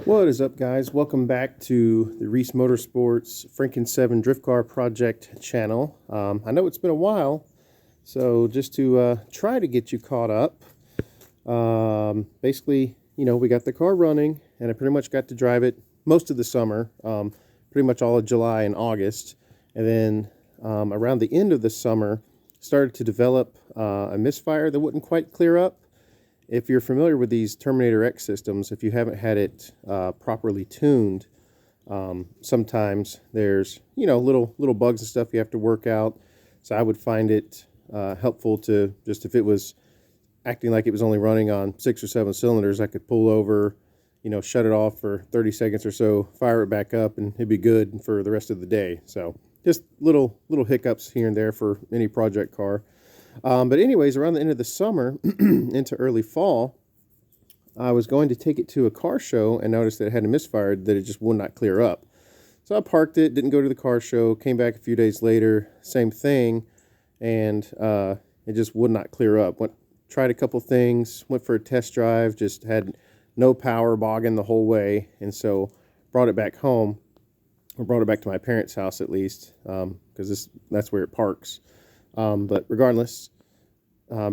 What is up, guys? Welcome back to the Reese Motorsports Franken 7 Drift Car Project channel. I know it's been a while, so just to try to get you caught up, basically, we got the car running, and I pretty much got to drive it most of the summer, pretty much all of July and August, and then around the end of the summer, started to develop a misfire that wouldn't quite clear up. If you're familiar with these Terminator X systems, if you haven't had it properly tuned, sometimes there's little bugs and stuff you have to work out. So I would find it helpful to just, if it was acting like it was only running on 6 or 7 cylinders, I could pull over, shut it off for 30 seconds or so, fire it back up, and it'd be good for the rest of the day. So just little hiccups here and there for any project car. But anyways, around the end of the summer into early fall, I was going to take it to a car show and noticed that it had a misfire that it just would not clear up. So I parked it, didn't go to the car show, came back a few days later, same thing, and it just would not clear up. Tried a couple things, went for a test drive, just had no power, bogging the whole way, and so brought it back home, or brought it back to my parents' house at least, because that's where it parks. But regardless,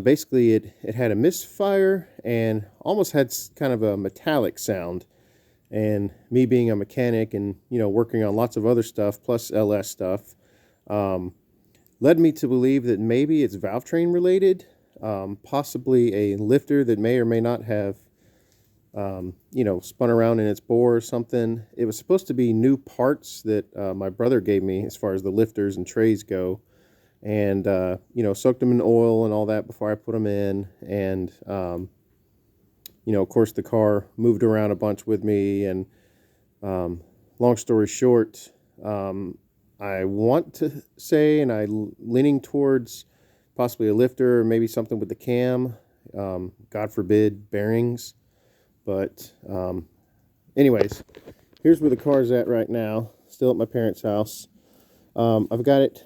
basically it had a misfire and almost had kind of a metallic sound. And me being a mechanic and, working on lots of other stuff, plus LS stuff, led me to believe that maybe it's valve train related, possibly a lifter that may or may not have, spun around in its bore or something. It was supposed to be new parts that my brother gave me as far as the lifters and trays go. And, soaked them in oil and all that before I put them in. And, of course, the car moved around a bunch with me. And long story short, I want to say, and I'm leaning towards possibly a lifter or maybe something with the cam. God forbid, bearings. But anyways, here's where the car's at right now. Still at my parents' house. I've got it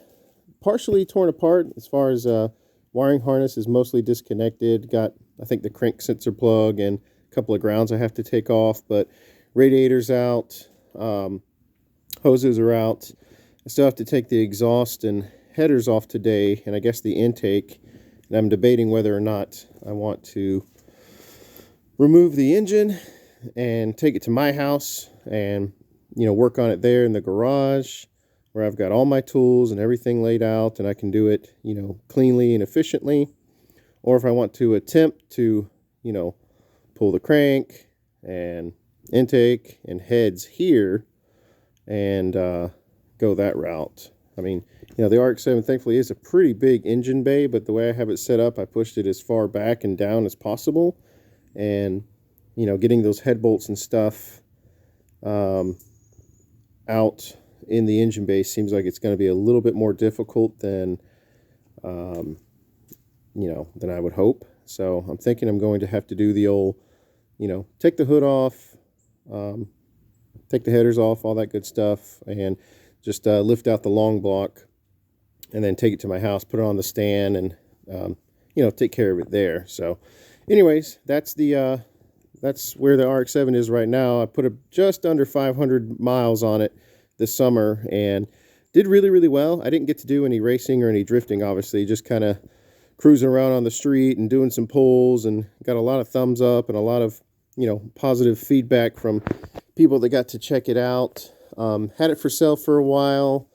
partially torn apart as far as wiring harness is mostly disconnected. Got, I think, the crank sensor plug and a couple of grounds I have to take off, but radiator's out, hoses are out. I still have to take the exhaust and headers off today, and I guess the intake, and I'm debating whether or not I want to remove the engine and take it to my house and work on it there in the garage, where I've got all my tools and everything laid out and I can do it, cleanly and efficiently. Or if I want to attempt to, pull the crank and intake and heads here and go that route. I mean, the RX-7 thankfully is a pretty big engine bay, but the way I have it set up, I pushed it as far back and down as possible. And, getting those head bolts and stuff out in the engine bay seems like it's going to be a little bit more difficult than than I would hope. So I'm thinking I'm going to have to do the old, take the hood off, take the headers off, all that good stuff, and just lift out the long block and then take it to my house, put it on the stand, and take care of it there. So anyways, that's where the RX-7 is right now. I put just under 500 miles on it this summer and did really, really well. I didn't get to do any racing or any drifting, obviously, just kind of cruising around on the street and doing some pulls, and got a lot of thumbs up and a lot of, positive feedback from people that got to check it out. Had it for sale for a while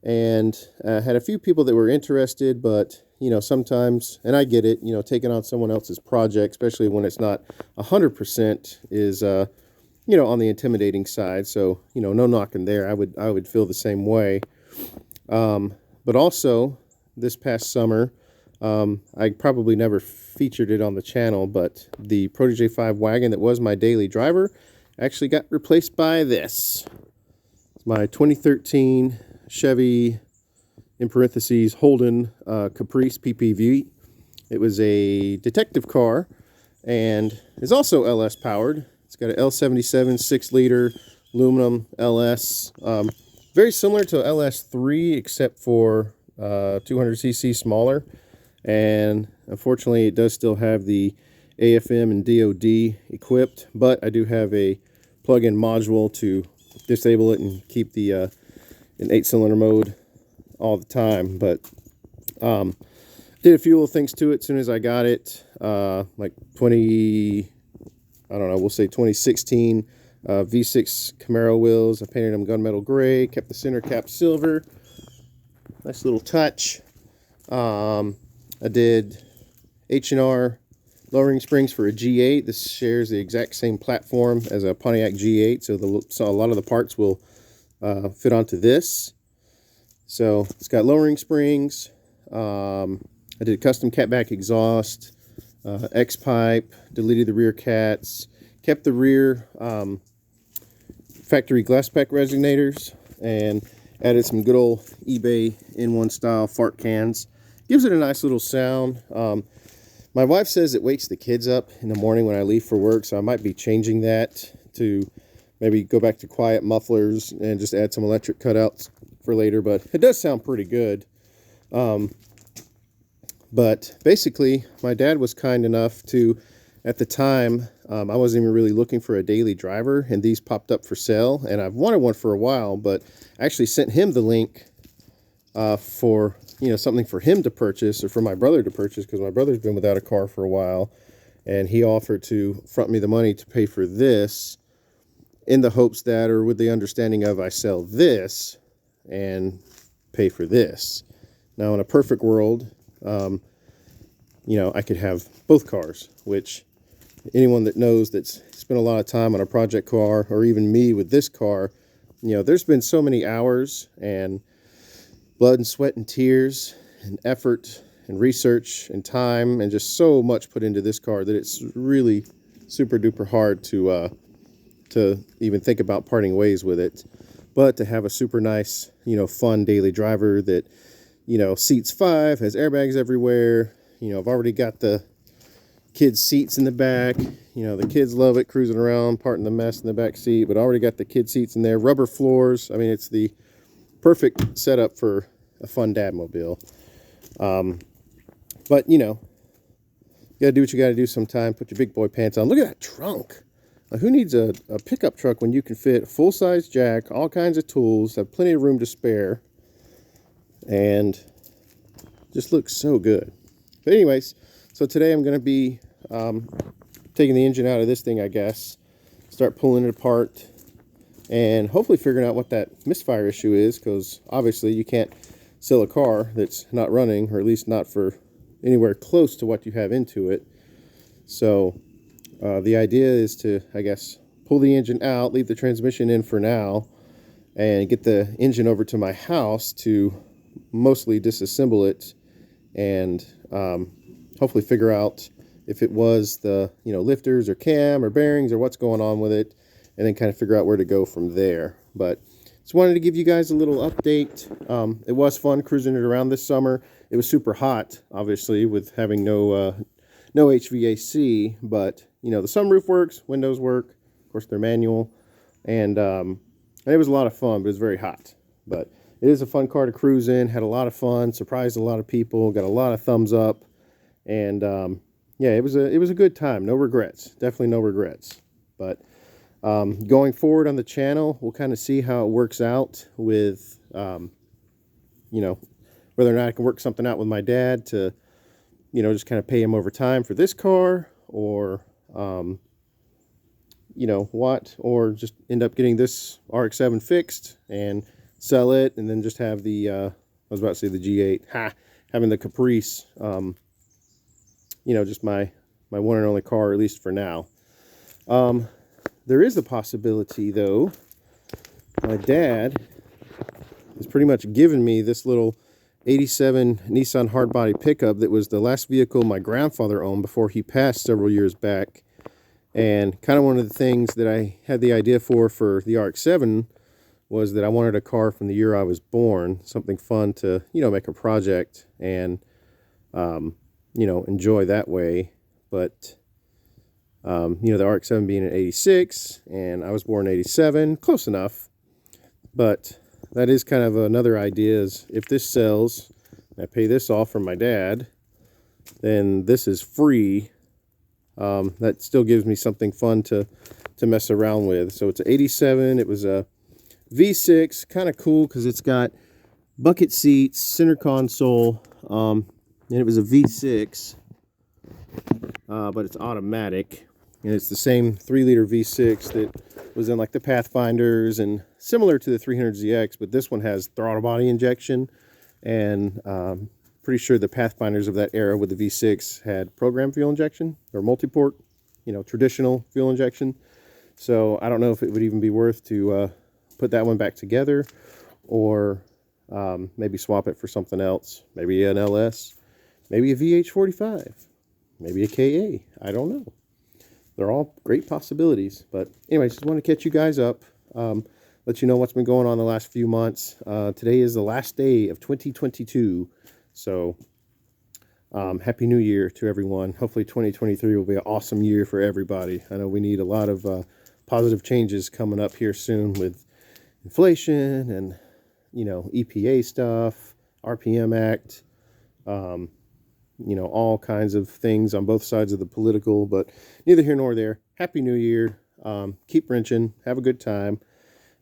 and had a few people that were interested, but, sometimes, and I get it, taking on someone else's project, especially when it's not 100% is, on the intimidating side. So, no knocking there. I would feel the same way. But also this past summer, I probably never featured it on the channel, but the Protege 5 wagon that was my daily driver actually got replaced by this. It's my 2013 Chevy, in parentheses, Holden Caprice PPV. It was a detective car and is also LS powered. It's got an L77 6-liter aluminum LS, very similar to LS3 except for 200cc smaller. And unfortunately, it does still have the AFM and DOD equipped, but I do have a plug-in module to disable it and keep the in 8-cylinder mode all the time. But did a few little things to it as soon as I got it. Like I don't know, we'll say 2016 V6 Camaro wheels. I painted them gunmetal gray, kept the center cap silver. Nice little touch. I did H&R lowering springs for a G8. This shares the exact same platform as a Pontiac G8, so a lot of the parts will fit onto this. So it's got lowering springs. I did custom catback exhaust, X-pipe, deleted the rear cats, kept the rear factory glass pack resonators, and added some good old eBay in-one style fart cans. Gives it a nice little sound. My wife says it wakes the kids up in the morning when I leave for work, so I might be changing that to maybe go back to quiet mufflers and just add some electric cutouts for later, but it does sound pretty good. But basically, my dad was kind enough to, at the time, I wasn't even really looking for a daily driver, and these popped up for sale, and I've wanted one for a while, but I actually sent him the link for, you know, something for him to purchase, or for my brother to purchase, because my brother's been without a car for a while, and he offered to front me the money to pay for this, in the hopes that, or with the understanding of, I sell this and pay for this. Now, in a perfect world, you know, I could have both cars, which anyone that knows that's spent a lot of time on a project car, or even me with this car, you know, there's been so many hours and blood and sweat and tears and effort and research and time and just so much put into this car that it's really super duper hard to even think about parting ways with it. But to have a super nice, you know, fun daily driver that, you know, seats 5, has airbags everywhere. You know, I've already got the kids' seats in the back. You know, the kids love it, cruising around, parting the mess in the back seat, but already got the kid seats in there, rubber floors. I mean, it's the perfect setup for a fun dad mobile. But, you know, you got to do what you got to do sometime. Put your big boy pants on. Look at that trunk. Now, who needs a pickup truck when you can fit a full-size jack, all kinds of tools, have plenty of room to spare, and just looks so good. But anyways, so today I'm going to be taking the engine out of this thing, I guess, start pulling it apart, and hopefully figuring out what that misfire issue is, because obviously you can't sell a car that's not running, or at least not for anywhere close to what you have into it. So the idea is to, I guess, pull the engine out, leave the transmission in for now, and get the engine over to my house to mostly disassemble it, and hopefully figure out if it was the, you know, lifters or cam or bearings or what's going on with it, and then kind of figure out where to go from there. But just wanted to give you guys a little update. It was fun cruising it around this summer. It was super hot, obviously, with having no HVAC, but, you know, the sunroof works, windows work, of course they're manual, and it was a lot of fun, but it was very hot. But it is a fun car to cruise in, had a lot of fun, surprised a lot of people, got a lot of thumbs up, and yeah, it was a good time. No regrets, definitely no regrets. But going forward on the channel, we'll kind of see how it works out with, you know, whether or not I can work something out with my dad to, you know, just kind of pay him over time for this car, or, you know, or just end up getting this RX-7 fixed and sell it, and then just have the, I was about to say the G8, having the Caprice, you know, just my one and only car, at least for now. There is a possibility, though. My dad has pretty much given me this little 87 Nissan hardbody pickup that was the last vehicle my grandfather owned before he passed several years back. And kind of one of the things that I had the idea for the RX-7 was that I wanted a car from the year I was born, something fun to, you know, make a project and, you know, enjoy that way. But, you know, the RX-7 being an 86, and I was born in 87, close enough. But that is kind of another idea, is if this sells, and I pay this off from my dad, then this is free. That still gives me something fun to to mess around with. So it's an 87. It was a V6, kind of cool because it's got bucket seats, center console, and it was a V6, but it's automatic, and it's the same 3-liter V6 that was in like the Pathfinders and similar to the 300ZX, but this one has throttle body injection, and pretty sure the Pathfinders of that era with the V6 had program fuel injection or multi-port, you know, traditional fuel injection. So I don't know if it would even be worth to put that one back together, or maybe swap it for something else, maybe an LS, maybe a VH45, maybe a KA. I don't know. They're all great possibilities. But anyways, just want to catch you guys up, let you know what's been going on the last few months. Today is the last day of 2022. So Happy New Year to everyone. Hopefully 2023 will be an awesome year for everybody. I know we need a lot of positive changes coming up here soon with inflation and, you know, EPA stuff, RPM Act, you know, all kinds of things on both sides of the political, but neither here nor there. Happy New Year. Keep wrenching. Have a good time.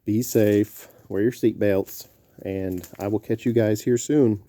Be safe. Wear your seatbelts. And I will catch you guys here soon.